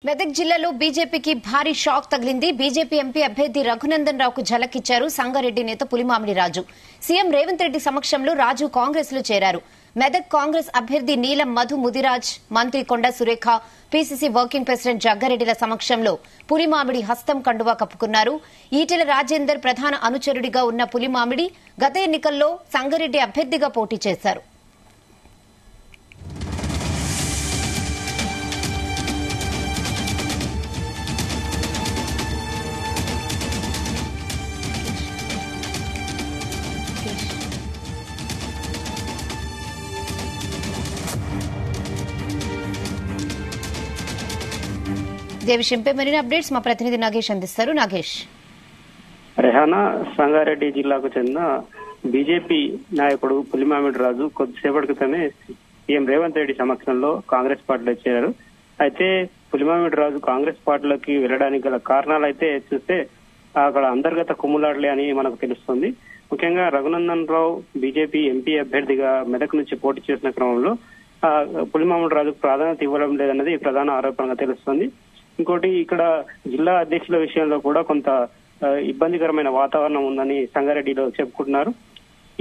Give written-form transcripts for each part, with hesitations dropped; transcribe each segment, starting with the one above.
మెదక్ జిల్లాలో బీజేపీకి భారీ షాక్ తగిలింది. బీజేపీ ఎంపీ అభ్యర్థి రఘునందన్ రావుకు ఝలకిచ్చారు సంగారెడ్డి నేత పులిమామిడి రాజు. సీఎం రేవంత్ రెడ్డి సమక్షంలో రాజు కాంగ్రెస్ లో చేరారు. మెదక్ కాంగ్రెస్ అభ్యర్థి నీలం మధు ముదిరాజ్, మంత్రి కొండ సురేఖ, పీసీసీ వర్కింగ్ ప్రెసిడెంట్ జగ్గారెడ్డిల సమక్షంలో పులిమామిడి హస్తం కండువా కప్పుకున్నారు. ఈటెల రాజేందర్ ప్రధాన అనుచరుడిగా ఉన్న పులిమామిడి గత ఎన్నికల్లో సంగారెడ్డి అభ్యర్థిగా పోటీ చేశారు. ఇదే విషయంపై మరిన్ని అప్డేట్స్ మా ప్రతినిధి నాగేష్ అందిస్తారు. నాగేష్, రెహానా, సంగారెడ్డి జిల్లాకు చెందిన బీజేపీ నాయకుడు పులిమామిడి రాజు కొద్దిసేపటి క్రితమే సీఎం రేవంత్ రెడ్డి సమక్షంలో కాంగ్రెస్ పార్టీలో చేరారు. అయితే పులిమామిడి రాజు కాంగ్రెస్ పార్టీలోకి వెళ్లడానికి గల కారణాలు అయితే చూస్తే అక్కడ అంతర్గత కుమ్ములాడలే అని మనకు తెలుస్తుంది. ముఖ్యంగా రఘునందన్ రావు బీజేపీ ఎంపీ అభ్యర్థిగా మెదక్ నుంచి పోటీ చేసిన క్రమంలో పులిమామిడి రాజుకు ప్రాధాన్యత ఇవ్వడం లేదన్నది ప్రధాన ఆరోపణగా తెలుస్తుంది. ఇంకోటి, ఇక్కడ జిల్లా అధ్యక్షుల విషయంలో కూడా కొంత ఇబ్బందికరమైన వాతావరణం ఉందని సంగారెడ్డిలో చెప్పుకుంటున్నారు.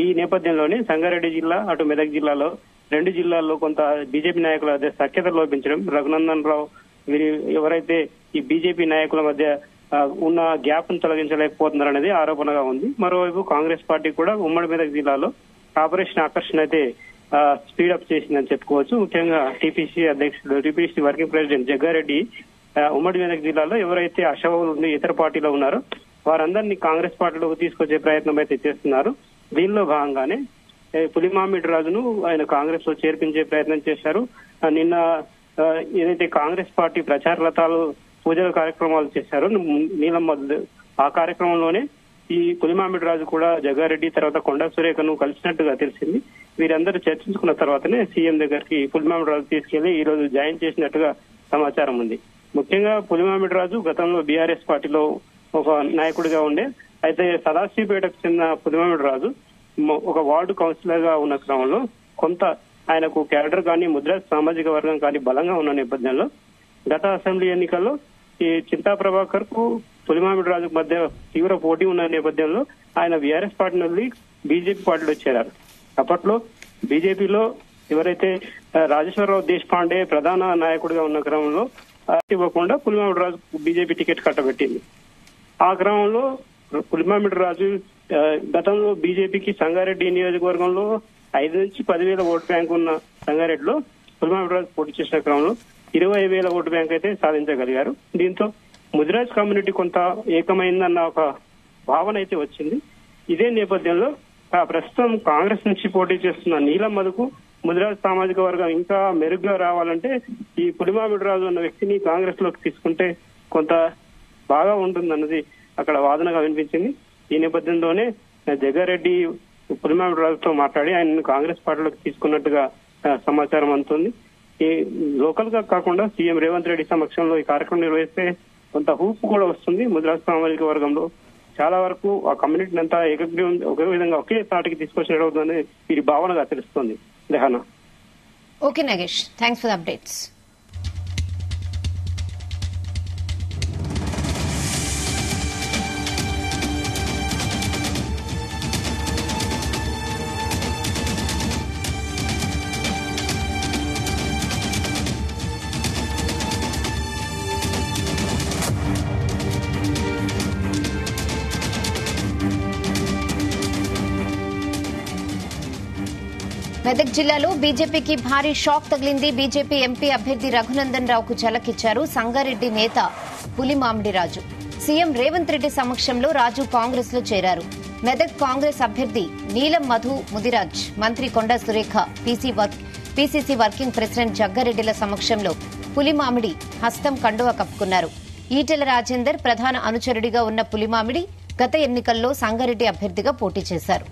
ఈ నేపథ్యంలోనే సంగారెడ్డి జిల్లా, అటు మెదక్ జిల్లాలో రెండు జిల్లాల్లో కొంత బీజేపీ నాయకుల మధ్య సఖ్యత లోపించడం, రఘునందన్ రావు వీరి ఎవరైతే ఈ బీజేపీ నాయకుల మధ్య ఉన్న గ్యాప్ ను తొలగించలేకపోతున్నారనేది ఆరోపణగా ఉంది. మరోవైపు కాంగ్రెస్ పార్టీ కూడా ఉమ్మడి మెదక్ జిల్లాలో ఆపరేషన్ ఆకర్షణ అయితే స్పీడప్ చేసిందని చెప్పుకోవచ్చు. ముఖ్యంగా టీపీసీ అధ్యక్షుడు, టీపీసీ వర్కింగ్ ప్రెసిడెంట్ జగ్గారెడ్డి ఉమ్మడి మెదక్ జిల్లాలో ఎవరైతే అశోకులు ఇతర పార్టీలో ఉన్నారో వారందరినీ కాంగ్రెస్ పార్టీలోకి తీసుకొచ్చే ప్రయత్నం అయితే చేస్తున్నారు. దీనిలో భాగంగానే పులిమామిడి రాజును ఆయన కాంగ్రెస్ లో చేర్పించే ప్రయత్నం చేశారు. నిన్న ఏదైతే కాంగ్రెస్ పార్టీ ప్రచార రథాలు పూజల కార్యక్రమాలు చేశారో నీలం, ఆ కార్యక్రమంలోనే ఈ పులిమామిడి రాజు కూడా జగ్గారెడ్డి తర్వాత కొండ సురేఖను కలిసినట్టుగా తెలిసింది. వీరందరూ చర్చించుకున్న తర్వాతనే సీఎం దగ్గరికి పులిమామిడి రాజు తీసుకెళ్లి ఈ రోజు జాయిన్ చేసినట్టుగా సమాచారం ఉంది. ముఖ్యంగా పులిమామిడి రాజు గతంలో బీఆర్ఎస్ పార్టీలో ఒక నాయకుడిగా ఉండే. అయితే సదాశివపేటకు చెందిన పులిమామిడి రాజు ఒక వార్డు కౌన్సిలర్ గా ఉన్న క్రమంలో కొంత ఆయనకు క్యాడర్ కానీ ముద్రాజ్ సామాజిక వర్గం కానీ బలంగా ఉన్న నేపథ్యంలో గత అసెంబ్లీ ఎన్నికల్లో ఈ చింతా ప్రభాకర్ కు పులిమామిడి రాజు మధ్య తీవ్ర పోటీ ఉన్న నేపథ్యంలో ఆయన బీఆర్ఎస్ పార్టీ నుండి బీజేపీ పార్టీలో చేరారు. అప్పట్లో బీజేపీలో ఎవరైతే రాజేశ్వరరావు దేశపాండే ప్రధాన నాయకుడిగా ఉన్న క్రమంలో ఇవ్వకుండా పులిమామిడి రాజు బీజేపీ టికెట్ కట్టబెట్టింది. ఆ క్రమంలో పులిమామిడి రాజు గతంలో బీజేపీకి సంగారెడ్డి నియోజకవర్గంలో 5 నుంచి 10,000 ఓటు బ్యాంక్ ఉన్న సంగారెడ్డిలో పులిమామిడి రాజు పోటీ చేసిన క్రమంలో 20,000 ఓటు బ్యాంక్ అయితే సాధించగలిగారు. దీంతో ముదిరాజ్ కమ్యూనిటీ కొంత ఏకమైందన్న ఒక భావన అయితే వచ్చింది. ఇదే నేపథ్యంలో ప్రస్తుతం కాంగ్రెస్ నుంచి పోటీ చేస్తున్న నీలం మధుకు ముదిరాజ్ సామాజిక వర్గం ఇంకా మెరుగ్గా రావాలంటే ఈ పులిమామిడి రాజు అన్న వ్యక్తిని కాంగ్రెస్ లోకి తీసుకుంటే కొంత బాగా ఉంటుందన్నది అక్కడ వాదనగా వినిపించింది. ఈ నేపథ్యంలోనే జగ్గారెడ్డి పులిమామిడి రాజుతో మాట్లాడి ఆయన కాంగ్రెస్ పార్టీలోకి తీసుకున్నట్టుగా సమాచారం అందుతుంది. ఈ లోకల్ గా కాకుండా సీఎం రేవంత్ రెడ్డి సమక్షంలో ఈ కార్యక్రమం నిర్వహిస్తే కొంత హూపు కూడా వస్తుంది. ముదిరాజ్ సామాజిక వర్గంలో చాలా వరకు ఆ కమ్యూనిటీని అంతా ఒకే విధంగా ఒకే తాటికి తీసుకొచ్చినట్టు వీరి భావనగా తెలుస్తోంది. Rehana. Okay Nagesh, thanks for the updates. Medak జిల్లాలో బీజేపీకి భారీ షాక్ తగిలింది. బీజేపీ ఎంపీ అభ్యర్థి రఘునందన్ రావుకు ఝలకిచ్చారు సంగారెడ్డి నేత పులిమామిడి రాజు. సీఎం రేవంత్ రెడ్డి సమక్షంలో రాజు కాంగ్రెస్ లో చేరారు. మెదక్ కాంగ్రెస్ అభ్యర్థి నీలం మధు ముదిరాజ్, మంత్రి కొండ సురేఖ, పీసీసీ వర్కింగ్ ప్రెసిడెంట్ జగ్గారెడ్డిల సమక్షంలో పులిమామిడి హస్తం కండువా కప్పుకున్నారు. ఈటెల రాజేందర్ ప్రధాన అనుచరుడిగా ఉన్న పులిమామిడి గత ఎన్నికల్లో సంగారెడ్డి అభ్యర్థిగా పోటీ చేశారు.